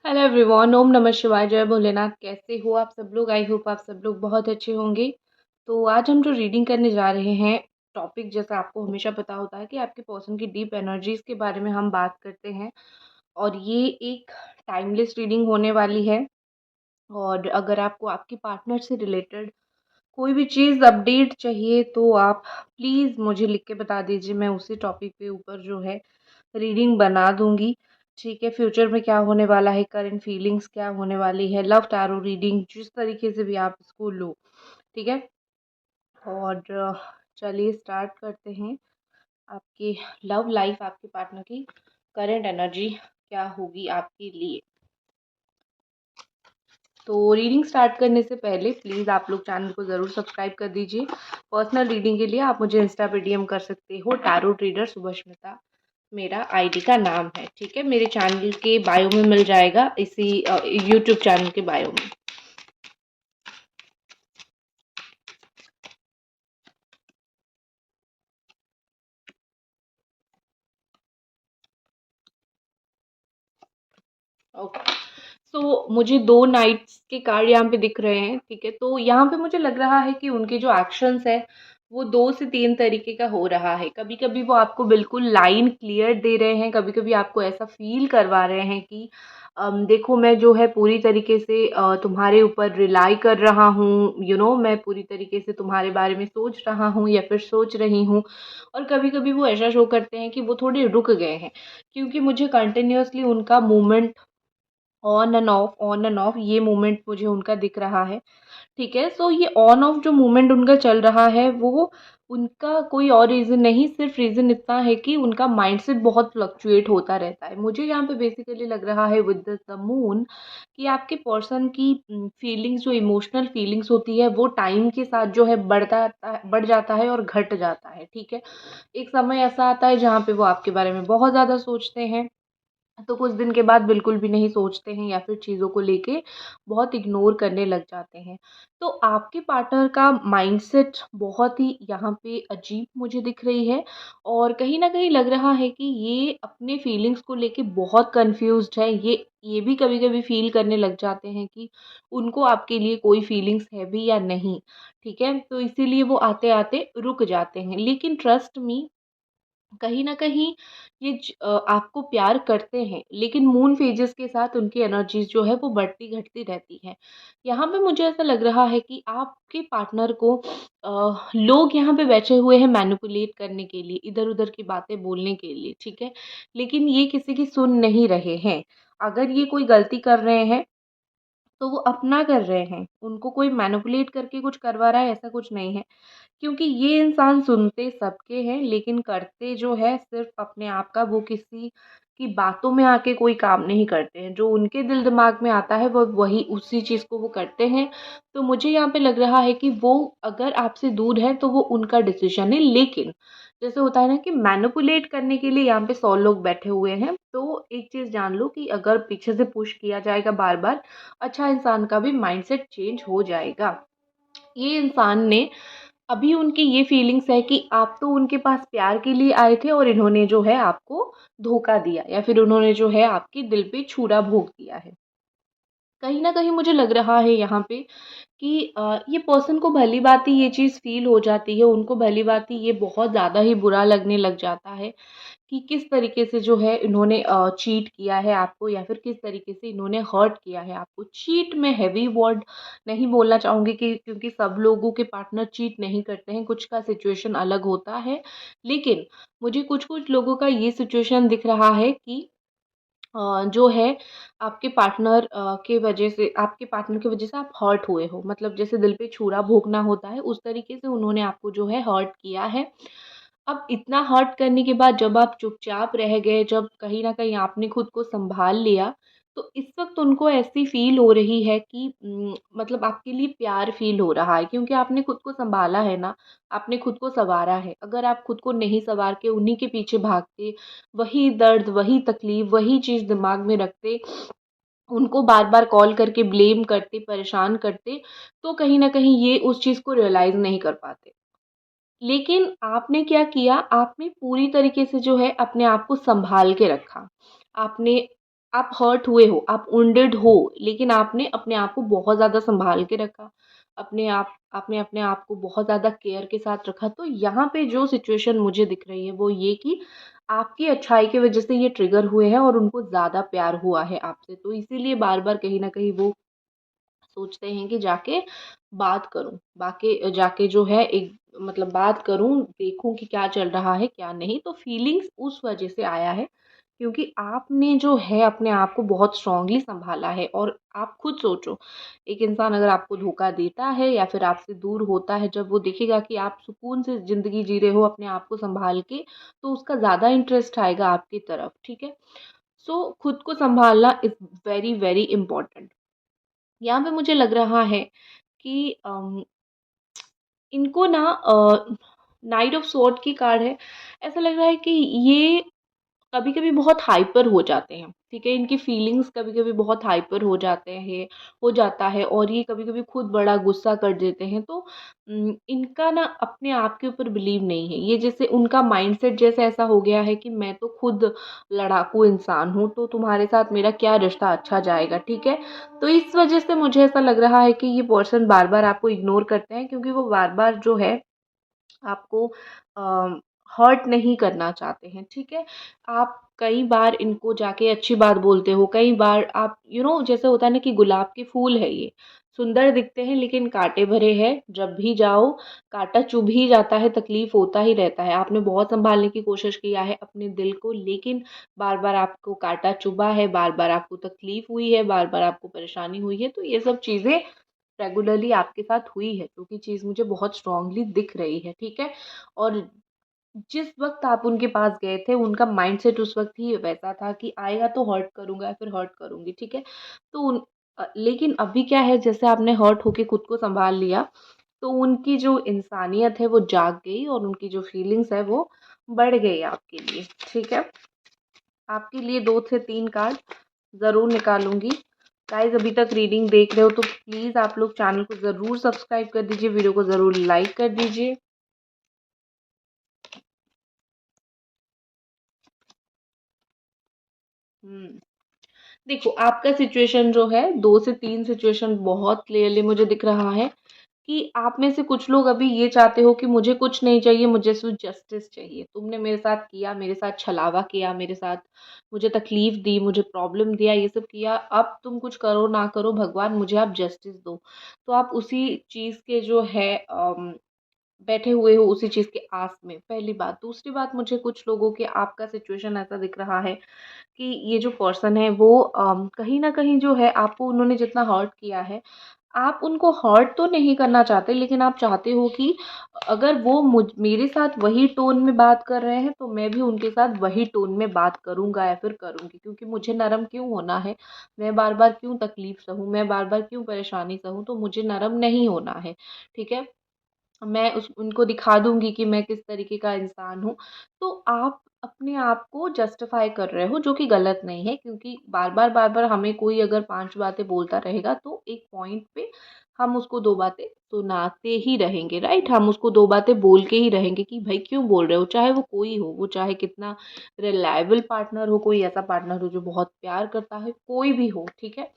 Hello everyone, ओम नमः शिवाय, जय भोलेनाथ। कैसे हो आप सब लोग? आई होप आप सब लोग बहुत अच्छे होंगे। तो आज हम जो रीडिंग करने जा रहे हैं, टॉपिक जैसा आपको हमेशा पता होता है कि आपके पर्सन की डीप एनर्जीज के बारे में हम बात करते हैं। और ये एक टाइमलेस रीडिंग होने वाली है। और अगर आपको आपके पार्टनर से रिलेटेड कोई भी चीज़ अपडेट चाहिए तो आप प्लीज़ मुझे लिख के बता दीजिए। मैं उसी टॉपिक पे ऊपर जो है रीडिंग बना दूंगी। ठीक है, फ्यूचर में क्या होने वाला है, करंट फीलिंग्स क्या होने वाली है, लव टैरो रीडिंग, जिस तरीके से भी आप इसको लो। ठीक है। और चलिए स्टार्ट करते हैं। आपकी लव लाइफ, आपके पार्टनर की करंट एनर्जी क्या होगी आपके लिए। तो रीडिंग स्टार्ट करने से पहले प्लीज़ आप लोग चैनल को ज़रूर सब्सक्राइब कर दीजिए। पर्सनल रीडिंग के लिए आप मुझे इंस्टा पे डीएम कर सकते हो। टैरो ट्रेडर सुभस्मिता मेरा आईडी का नाम है। ठीक है, मेरे चैनल के बायो में मिल जाएगा, इसी यूट्यूब चैनल के बायो में। ओके। सो मुझे दो नाइट्स के कार्ड यहाँ पे दिख रहे हैं। ठीक है, तो यहाँ पे मुझे लग रहा है कि उनके जो एक्शंस है वो दो से तीन तरीके का हो रहा है। कभी कभी वो आपको बिल्कुल लाइन क्लियर दे रहे हैं, कभी कभी आपको ऐसा फील करवा रहे हैं कि देखो मैं जो है पूरी तरीके से तुम्हारे ऊपर रिलाई कर रहा हूँ। मैं पूरी तरीके से तुम्हारे बारे में सोच रहा हूँ या फिर सोच रही हूँ। और कभी कभी वो ऐसा शो करते हैं कि वो थोड़े रुक गए हैं, क्योंकि मुझे कंटिन्यूअसली उनका मूवमेंट ऑन एंड ऑफ ये मूवमेंट मुझे उनका दिख रहा है। ठीक है, सो ये ऑन ऑफ जो मूवमेंट उनका चल रहा है वो उनका कोई और रीज़न नहीं, सिर्फ रीज़न इतना है कि उनका माइंडसेट बहुत फ्लक्चुएट होता रहता है। मुझे यहाँ पे बेसिकली लग रहा है विद द मून कि आपके पर्सन की फीलिंग्स, जो इमोशनल फीलिंग्स होती है, वो टाइम के साथ जो है बढ़ जाता है और घट जाता है। ठीक है, एक समय ऐसा आता है जहाँ पे वो आपके बारे में बहुत ज़्यादा सोचते हैं, तो कुछ दिन के बाद बिल्कुल भी नहीं सोचते हैं या फिर चीज़ों को लेके बहुत इग्नोर करने लग जाते हैं। तो आपके पार्टनर का माइंडसेट बहुत ही यहाँ पे अजीब मुझे दिख रही है। और कहीं न कहीं लग रहा है कि ये अपने फीलिंग्स को लेके बहुत कन्फ्यूज़्ड है। ये भी कभी-कभी फ़ील करने लग जाते हैं कि उनको आपके लिए कोई फीलिंग्स है भी या नहीं। ठीक है? तो इसीलिए वो आते-आते रुक जाते हैं। लेकिन ट्रस्ट मी, कहीं न कहीं आपको प्यार करते हैं, लेकिन मून फेजेस के साथ उनकी एनर्जीज़ जो है वो बढ़ती-घटती रहती हैं। यहाँ पे मुझे ऐसा लग रहा है कि आपके पार्टनर को लोग यहाँ पे बैठे हुए हैं मैनिपुलेट करने के लिए, इधर-उधर की बातें बोलने के लिए, ठीक है? लेकिन ये किसी की सुन नहीं रहे हैं। अगर ये कोई गलती कर रहे हैं तो वो अपना कर रहे हैं, उनको कोई मैनिपुलेट करके कुछ करवा रहा है ऐसा कुछ नहीं है। क्योंकि ये इंसान सुनते सबके हैं, लेकिन करते जो है सिर्फ़ अपने आप का। वो किसी की बातों में आके कोई काम नहीं करते हैं। जो उनके दिल दिमाग में आता है वो वही उसी चीज़ को वो करते हैं। तो मुझे यहाँ पे लग रहा है कि वो अगर आपसे दूर है तो वो उनका डिसीज़न है। लेकिन जैसे होता है ना कि मैनिपुलेट करने के लिए यहाँ पे 100 लोग बैठे हुए हैं। तो एक चीज़ जान लो कि अगर पीछे से पुश किया जाएगा बार-बार, अच्छा इंसान का भी माइंडसेट चेंज हो जाएगा। ये इंसान ने, अभी उनकी ये फीलिंग्स है कि आप तो उनके पास प्यार के लिए आए थे और इन्होंने जो है आपको धोखा दिया, या फिर उन्होंने जो है आपके दिल पे छुरा भोंक दिया है। कहीं न कहीं मुझे लग रहा है यहाँ पे कि ये पर्सन को भली-भाँति ये चीज़ फ़ील हो जाती है, उनको भली-भाँति ये बहुत ज़्यादा ही बुरा लगने लग जाता है कि किस तरीके से जो है इन्होंने चीट किया है आपको, या फिर किस तरीके से इन्होंने हर्ट किया है आपको। चीट मैं हेवी वर्ड नहीं बोलना चाहूँगी कि क्योंकि सब लोगों के पार्टनर चीट नहीं करते हैं, कुछ का सिचुएशन अलग होता है। लेकिन मुझे कुछ-कुछ लोगों का ये सिचुएशन दिख रहा है कि जो है आपके पार्टनर के वजह से, आपके पार्टनर की वजह से आप हर्ट हुए हो। मतलब जैसे दिल पे छुरा भोंकना होता है, उस तरीके से उन्होंने आपको जो है हर्ट किया है। अब इतना हर्ट करने के बाद जब आप चुपचाप रह गए, जब कहीं न कहीं आपने खुद को सँभाल लिया, तो इस वक़्त उनको ऐसी फ़ील हो रही है कि मतलब आपके लिए प्यार फ़ील हो रहा है, क्योंकि आपने खुद को सँभाला है ना, आपने खुद को सँवारा है। अगर आप खुद को नहीं सँवार के उन्हीं के पीछे भागते, वही दर्द, वही तकलीफ़, वही चीज़ दिमाग में रखते, उनको बार-बार कॉल करके ब्लेम करते, परेशान करते, तो कहीं न कहीं ये उस चीज़ को रियलाइज़ नहीं कर पाते। लेकिन आपने क्या किया, आपने पूरी तरीके से जो है अपने आप को सँभाल के रखा। आपने आप हर्ट हुए हो, आप वुंडेड हो, लेकिन आपने अपने आप को बहुत ज़्यादा सँभाल के रखा। आपने अपने आप को बहुत ज़्यादा केयर के साथ रखा। तो यहाँ पे जो सिचुएशन मुझे दिख रही है वो ये कि आपकी अच्छाई की वज़ह से ये ट्रिगर हुए हैं और उनको ज़्यादा प्यार हुआ है आपसे। तो इसीलिए बार-बार कहीं न कहीं वो सोचते हैं कि जाके बात करूँ, बाके जाके जो है एक मतलब बात करूँ, देखूँ कि क्या चल रहा है, क्या नहीं। तो फीलिंग्स उस वजह से आया है क्योंकि आपने जो है अपने आप को बहुत स्ट्रॉन्गली सँभाला है। और आप खुद सोचो, एक इंसान अगर आपको धोखा देता है या फिर आपसे दूर होता है, जब वो देखेगा कि आप सुकून से ज़िंदगी जी रहे हो अपने आप को सँभाल के, तो उसका ज़्यादा इंटरेस्ट आएगा आपकी तरफ, ठीक है? सो खुद को सँभालना इज़ वेरी, वेरी इम्पोर्टेंट। यहाँ पे मुझे लग रहा है कि इनको ना नाइट ऑफ स्वॉर्ड की कार्ड है। ऐसा लग रहा है कि ये कभी-कभी बहुत हाइपर हो जाते हैं, ठीक है? इनकी फीलिंग्स कभी-कभी बहुत हाइपर हो जाता है और ये कभी-कभी खुद बड़ा गुस्सा कर देते हैं। तो इनका ना अपने आप के ऊपर बिलीव नहीं है। ये जैसे उनका माइंडसेट जैसे ऐसा हो गया है कि मैं तो खुद लड़ाकू इंसान हूँ, तो तुम्हारे साथ मेरा क्या रिश्ता अच्छा जाएगा, ठीक है? तो इस वजह से मुझे ऐसा लग रहा है कि ये पर्सन बार-बार आपको इग्नोर करते हैं क्योंकि वो बार-बार जो है आपको हर्ट नहीं करना चाहते हैं, ठीक है? आप कई बार इनको जाके अच्छी बात बोलते हो, कई बार आप जैसे होता है ना कि गुलाब के फूल है ये, सुंदर दिखते हैं लेकिन काँटे भरे हैं, जब भी जाओ काँटा चुभ ही जाता है, तकलीफ़ होता ही रहता है। आपने बहुत सँभालने की कोशिश किया है अपने दिल को, लेकिन बार-बार आपको काँटा चुभा है, बार-बार आपको तकलीफ़ हुई है, बार-बार आपको परेशानी हुई है, तो ये सब चीज़ें रेगुलरली आपके साथ हुई है, जो कि चीज़ मुझे बहुत स्ट्रांगली दिख रही है, ठीक है? और जिस वक़्त आप उनके पास गए थे, उनका माइंडसेट उस वक़्त ही वैसा था कि आएगा तो हर्ट करूँगा या फिर हर्ट करूँगी, ठीक है? तो लेकिन अभी क्या है, जैसे आपने हर्ट होके खुद को सँभाल लिया, तो उनकी जो इंसानियत है वो जाग गई और उनकी जो फीलिंग्स है वो बढ़ गई आपके लिए, ठीक है? आपके लिए 2 से 3 कार्ड ज़रूर निकालूँगी। गाइज़ अभी तक रीडिंग देख रहे हो तो प्लीज़ आप लोग चैनल को ज़रूर सब्सक्राइब कर दीजिए, वीडियो को ज़रूर लाइक कर दीजिए। हुँ। देखो, आपका सिचुएशन जो है 2 से 3 सिचुएशन बहुत क्लियरली मुझे दिख रहा है कि आप में से कुछ लोग अभी ये चाहते हो कि मुझे कुछ नहीं चाहिए, मुझे सिर्फ़ जस्टिस चाहिए। तुमने मेरे साथ किया, मेरे साथ छलावा किया, मेरे साथ मुझे तकलीफ़ दी, मुझे प्रॉब्लम दिया, ये सब किया। अब तुम कुछ करो ना करो, भगवान मुझे आप जस्टिस दो। तो आप उसी चीज़ के जो है बैठे हुए हो उसी चीज़ के आस में, पहली बात। दूसरी बात, मुझे कुछ लोगों के आपका सिचुएशन ऐसा दिख रहा है कि ये जो पर्सन है वो कहीं न कहीं जो है आपको उन्होंने जितना हर्ट किया है, आप उनको हर्ट तो नहीं करना चाहते, लेकिन आप चाहते हो कि अगर वो मेरे साथ वही टोन में बात कर रहे हैं, तो मैं भी उनके साथ वही टोन में बात करूँगा या फिर करूँगी। क्योंकि मुझे नरम क्यों होना है? मैं बार-बार क्यों तकलीफ़ सहूँ? मैं बार-बार क्यों परेशानी सहूँ? तो मुझे नरम नहीं होना है, ठीक है? मैं उस उनको दिखा दूँगी कि मैं किस तरीके का इंसान हूँ। तो आप अपने आप को जस्टिफ़ाई कर रहे हो, जो कि गलत नहीं है, क्योंकि बार-बार हमें कोई अगर 5 बातें बोलता रहेगा तो एक पॉइंट पे हम उसको 2 बातें सुनाते ही रहेंगे, राइट? हम उसको 2 बातें बोल के ही रहेंगे कि भई क्यों बोल रहे हो? चाहे वो कोई हो, वो चाहे कितना रिलायबल पार्टनर हो, कोई ऐसा पार्टनर हो जो बहुत प्यार करता है, कोई भी हो, ठीक है?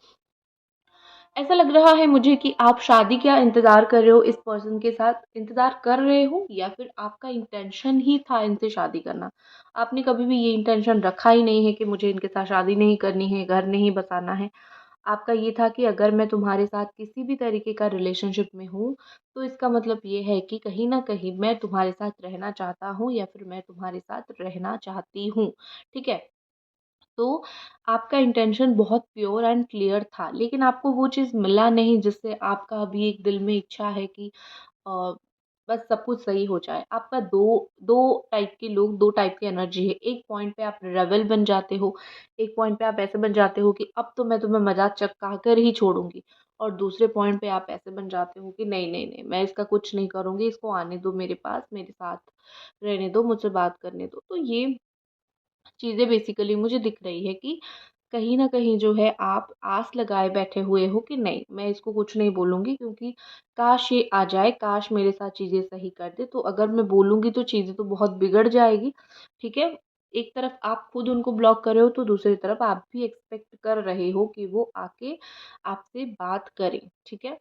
ऐसा लग रहा है मुझे कि आप शादी का इंतज़ार कर रहे हो इस पर्सन के साथ, इंतज़ार कर रहे हो या फिर आपका इंटेंशन ही था इनसे शादी करना। आपने कभी भी ये इंटेंशन रखा ही नहीं है कि मुझे इनके साथ शादी नहीं करनी है, घर नहीं बसाना है। आपका ये था कि अगर मैं तुम्हारे साथ किसी भी तरीके का रिलेशनशिप में हूँ, तो इसका मतलब ये है कि कहीं न कहीं मैं तुम्हारे साथ रहना चाहता हूँ या फिर मैं तुम्हारे साथ रहना चाहती हूँ, ठीक है? तो आपका इंटेंशन बहुत प्योर एंड क्लियर था, लेकिन आपको वो चीज़ मिला नहीं जिससे आपका अभी एक दिल में इच्छा है कि अ, बस सब कुछ सही हो जाए। आपका 2 टाइप के लोग, 2 टाइप की एनर्जी है। एक पॉइंट पे आप रेबेल बन जाते हो, एक पॉइंट पे आप ऐसे बन जाते हो कि अब तो मैं तुम्हें मज़ाक चक्का कर ही छोड़ूँगी, और दूसरे पॉइंट पे आप ऐसे बन जाते हो कि नहीं, नहीं, नहीं, मैं इसका कुछ नहीं करूँगी, इसको आने दो मेरे पास, मेरे साथ रहने दो, मुझसे बात करने दो। तो ये चीज़ें बेसिकली मुझे दिख रही है कि कहीं न कहीं जो है आप आस लगाए बैठे हुए हो कि नहीं, मैं इसको कुछ नहीं बोलूँगी क्योंकि काश ये आ जाए, काश मेरे साथ चीज़ें सही कर दे। तो अगर मैं बोलूँगी तो चीज़ें तो बहुत बिगड़ जाएगी, ठीक है? एक तरफ आप खुद उनको ब्लॉक कर रहे हो, तो दूसरी तरफ आप भी एक्सपेक्ट कर रहे हो कि वो आके आपसे बात करें, ठीक है?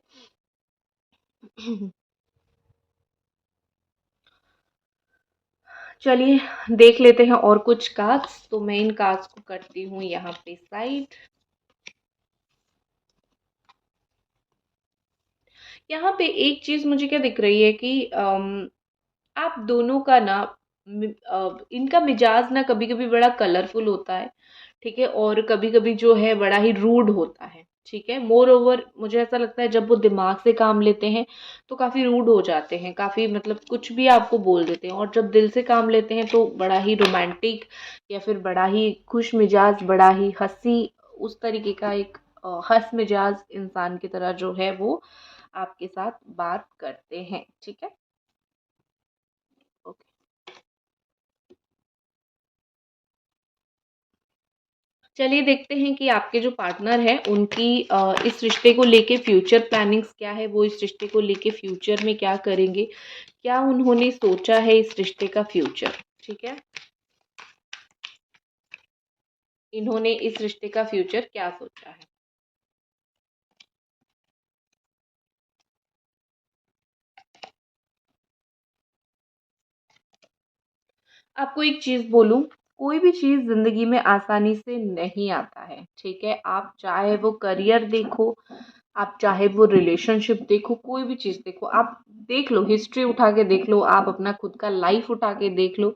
चलिए देख लेते हैं और कुछ कार्ड्स। तो मैं इन कार्ड्स को करती हूँ यहाँ पे साइड। यहाँ पे एक चीज़ मुझे क्या दिख रही है कि आप दोनों का ना इनका मिजाज ना कभी-कभी बड़ा कलरफुल होता है, ठीक है? और कभी-कभी जो है बड़ा ही रूड होता है, ठीक है? मोर ओवर मुझे ऐसा लगता है जब वो दिमाग से काम लेते हैं, तो काफ़ी रूड हो जाते हैं, काफ़ी मतलब कुछ भी आपको बोल देते हैं, और जब दिल से काम लेते हैं तो बड़ा ही रोमांटिक या फिर बड़ा ही खुश मिजाज, बड़ा ही हँसी, उस तरीके का एक हँस मिजाज इंसान की तरह जो है वो आपके साथ बात करते हैं, ठीक है? ओके। चलिए देखते हैं कि आपके जो पार्टनर हैं उनकी इस रिश्ते को लेके फ्यूचर प्लानिंग्स क्या है, वो इस रिश्ते को लेके फ्यूचर में क्या करेंगे, क्या उन्होंने सोचा है इस रिश्ते का फ्यूचर, ठीक है? इन्होंने इस रिश्ते का फ्यूचर क्या सोचा है? आपको एक चीज़ बोलूँ, कोई भी चीज़ ज़िंदगी में आसानी से नहीं आता है, ठीक है? आप चाहे वो करियर देखो, आप चाहे वो रिलेशनशिप देखो, कोई भी चीज़ देखो, आप देख लो, हिस्ट्री उठा के देख लो, आप अपना खुद का लाइफ उठा के देख लो,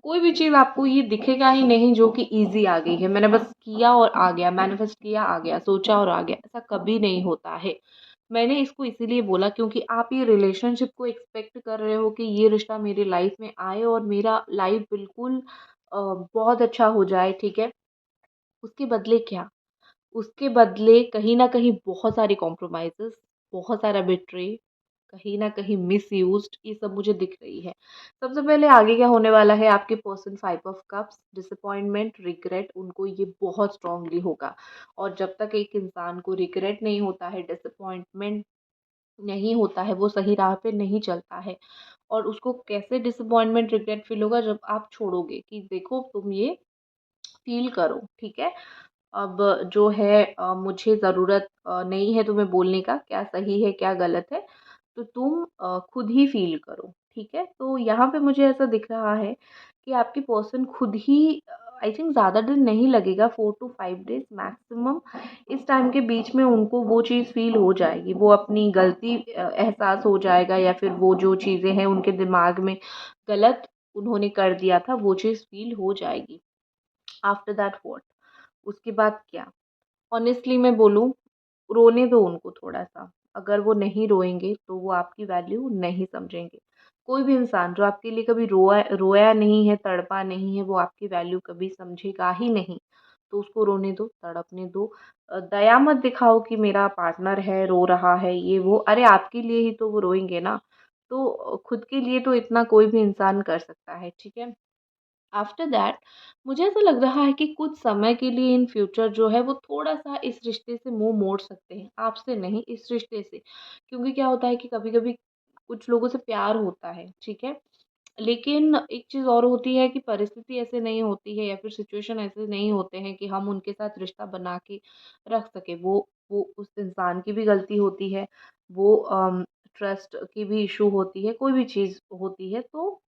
कोई भी चीज़ आपको ये दिखेगा ही नहीं जो कि ईज़ी आ गई है। मैंने बस किया और आ गया, मैनिफेस्ट किया आ गया, सोचा और आ गया, ऐसा कभी नहीं होता है। मैंने इसको इसीलिए बोला क्योंकि आप ये रिलेशनशिप को एक्सपेक्ट कर रहे हो कि ये रिश्ता मेरी लाइफ में आए और मेरा लाइफ बिल्कुल बहुत अच्छा हो जाए, ठीक है? उसके बदले क्या? उसके बदले कहीं न कहीं बहुत सारी कॉम्प्रोमाइज़ेज़, बहुत सारा बिट्रे, कहीं न कहीं मिसयूज़्ड, ये सब मुझे दिख रही है। सबसे पहले आगे क्या होने वाला है, आपके person 5 of cups, disappointment, regret, उनको ये बहुत स्ट्रांगली होगा। और जब तक एक इंसान को रिग्रेट नहीं होता है, डिसअपॉइंटमेंट नहीं होता है, वो सही राह पे नहीं चलता है। और उसको कैसे डिसअपॉइंटमेंट, रिग्रेट फ़ील होगा जब आप छोड़ोगे कि देखो तुम ये फ़ील करो, ठीक है? अब जो है मुझे ज़रूरत नहीं है तुम्हें बोलने का, क्या सही है, क्या गलत है, तो तुम खुद ही फ़ील करो, ठीक है? तो यहाँ पे मुझे ऐसा दिख रहा है कि आपकी पर्सन खुद ही आई थिंक ज़्यादा दिन नहीं लगेगा, 4 टू 5 डेज़ मैक्सिमम, इस टाइम के बीच में उनको वो चीज़ फ़ील हो जाएगी। वो अपनी गलती एहसास हो जाएगा, या फिर वो जो चीज़ें हैं उनके दिमाग में गलत उन्होंने कर दिया था, वो चीज़ फ़ील हो जाएगी। After that what? उसके बाद क्या? ऑनेस्टली मैं बोलूँ, रोने दो उनको थोड़ा-सा। अगर वो नहीं रोएँगे, तो वो आपकी वैल्यू नहीं समझेंगे। कोई भी इंसान जो आपके लिए कभी रोया नहीं है, तड़पा नहीं है, वो आपकी वैल्यू कभी समझेगा ही नहीं। तो उसको रोने दो, तड़पने दो। दया मत दिखाओ कि मेरा पार्टनर है, रो रहा है, ये वो। अरे! आपके लिए ही तो वो रोएँगे ना। तो खुद के लिए तो इतना कोई भी इंसान कर सकता है, ठीक है? आफ्टर दैट मुझे ऐसा लग रहा है कि कुछ समय के लिए इन फ्यूचर जो है वो थोड़ा-सा इस रिश्ते से मुँह मोड़ सकते हैं, आपसे नहीं इस रिश्ते से। क्योंकि क्या होता है कि कभी-कभी कुछ लोगों से प्यार होता है, ठीक है? लेकिन एक चीज़ और होती है कि परिस्थिति ऐसे नहीं होती है, या फिर सिचुएशन ऐसे नहीं होते हैं कि हम उनके साथ रिश्ता बना के रख सकें। वो उस इंसान की भी गलती होती है, वो ट्रस्ट की भी इश्यू होती है, कोई भी चीज़ होती है, तो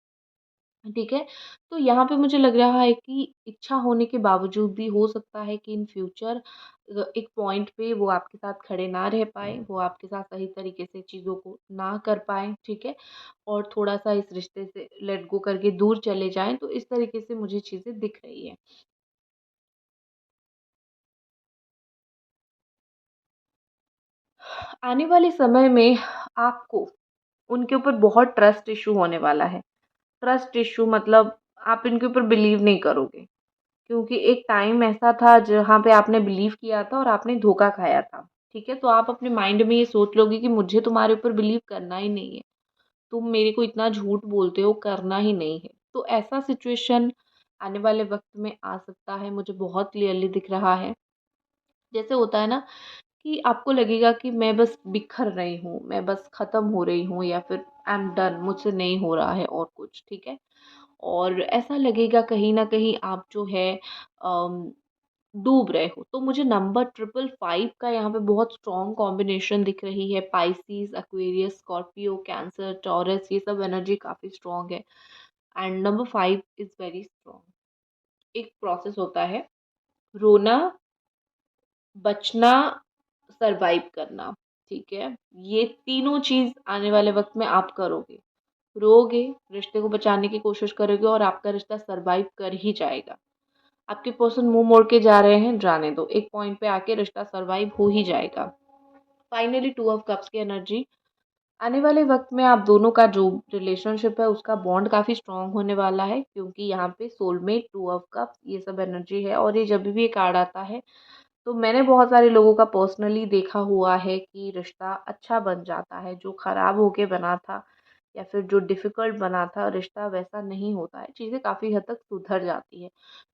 ठीक है? तो यहाँ पे मुझे लग रहा है कि इच्छा होने के बावजूद भी हो सकता है कि इन फ्यूचर एक पॉइंट पे वो आपके साथ खड़े ना रह पाएँ, वो आपके साथ सही तरीके से चीज़ों को ना कर पाएँ, ठीक है? और थोड़ा-सा इस रिश्ते से लेट गो करके दूर चले जाएँ, तो इस तरीके से मुझे चीज़ें दिख रही हैं। आने वाले समय में आपको उनके ऊपर बहुत ट्रस्ट इश्यू होने वाला है। ट्रस्ट इश्यू मतलब आप इनके ऊपर बिलीव नहीं करोगे। क्योंकि एक टाइम ऐसा था जहाँ पे आपने बिलीव किया था और आपने धोखा खाया था, ठीक है? तो आप अपने माइंड में ये सोच लोगे कि मुझे तुम्हारे ऊपर बिलीव करना ही नहीं है। तुम मेरे को इतना झूठ बोलते हो, करना ही नहीं है। तो ऐसा सिचुएशन आने वाले वक़्त में आ सकता है, मुझे बहुत क्लियरली दिख रहा है। जैसे होता है ना कि आपको लगेगा कि मैं बस बिखर रही हूँ, मैं बस ख़त्म हो रही हूँ, या फिर आई एम डन, मुझसे नहीं हो रहा है और कुछ, ठीक है? और ऐसा लगेगा कहीं न कहीं आप जो है अम, डूब रहे हो। तो मुझे नंबर 555 का यहाँ पे बहुत स्ट्रॉन्ग कॉम्बिनेशन दिख रही है। Pisces, Aquarius, Scorpio, cancer, taurus, ये सब एनर्जी काफ़ी स्ट्रॉन्ग है and number 5 is very strong. एक प्रोसेस होता है, रोना, बचना, सर्वाइव करना, ठीक है? ये तीनों चीज़ आने वाले वक़्त में आप करोगे। रोओगे, रिश्ते को बचाने की कोशिश करोगे और आपका रिश्ता सर्वाइव कर ही जाएगा। आपके पर्सन मुँह मोड़ के जा रहे हैं, जाने दो। एक पॉइंट पे आके रिश्ता सर्वाइव हो ही जाएगा। फाइनली 2 ऑफ कप्स की एनर्जी, आने वाले वक़्त में आप दोनों का जो रिलेशनशिप है उसका बॉन्ड काफ़ी स्ट्रॉन्ग होने वाला है, क्योंकि यहाँ पे सोलमेट, 2 ऑफ कप्स, ये सब एनर्जी है और ये जब भी ये कार्ड आता है तो मैंने बहुत सारे लोगों का पर्सनली देखा हुआ है कि रिश्ता अच्छा बन जाता है। जो खराब होके बना था या फिर जो डिफ़िकल्ट बना था, रिश्ता वैसा नहीं होता है, चीज़ें काफ़ी हद तक सुधर जाती है।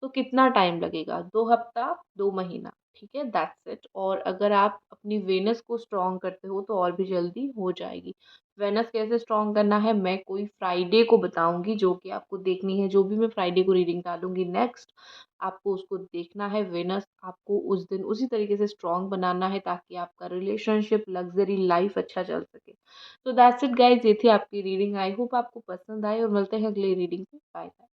तो कितना टाइम लगेगा? 2 हफ्ता, 2 महीना, ठीक है? That's it. और अगर आप अपनी वेनस को स्ट्रॉन्ग करते हो तो और भी जल्दी हो जाएगी। वेनस कैसे स्ट्रॉन्ग करना है, मैं कोई फ्राइडे को बताऊँगी, जो कि आपको देखनी है। जो भी मैं फ्राइडे को रीडिंग डालूँगी नेक्स्ट, आपको उसको देखना है। वेनस आपको उस दिन उसी तरीके से स्ट्रॉन्ग बनाना है ताकि आपका रिलेशनशिप, लग्ज़री लाइफ़ अच्छा चल सके। तो दैट्स इट गाइज़, ये थी आपकी रीडिंग। आई होप आपको पसंद आए और मिलते हैं अगली रीडिंग में। Bye bye.